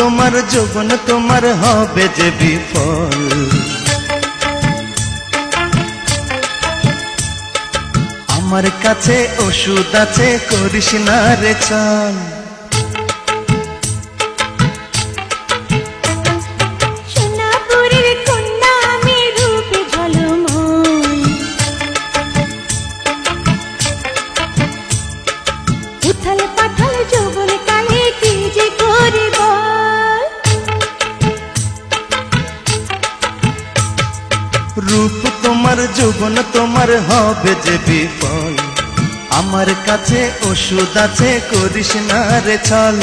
তোমার যৌবন তোমার হবে যে বিফল। আমার কাছে ওষুধ আছে, করিস না রে চল। সোনাপুরের কন্যা আমি রূপে ঝলমল, উথাল পাথাল যৌবন কালে কি যে করি বল। রূপ তোমার যৌবন তোমার হবে যে বিফল। আমার কাছে ওষুধ আছে, করিস না রে ছল।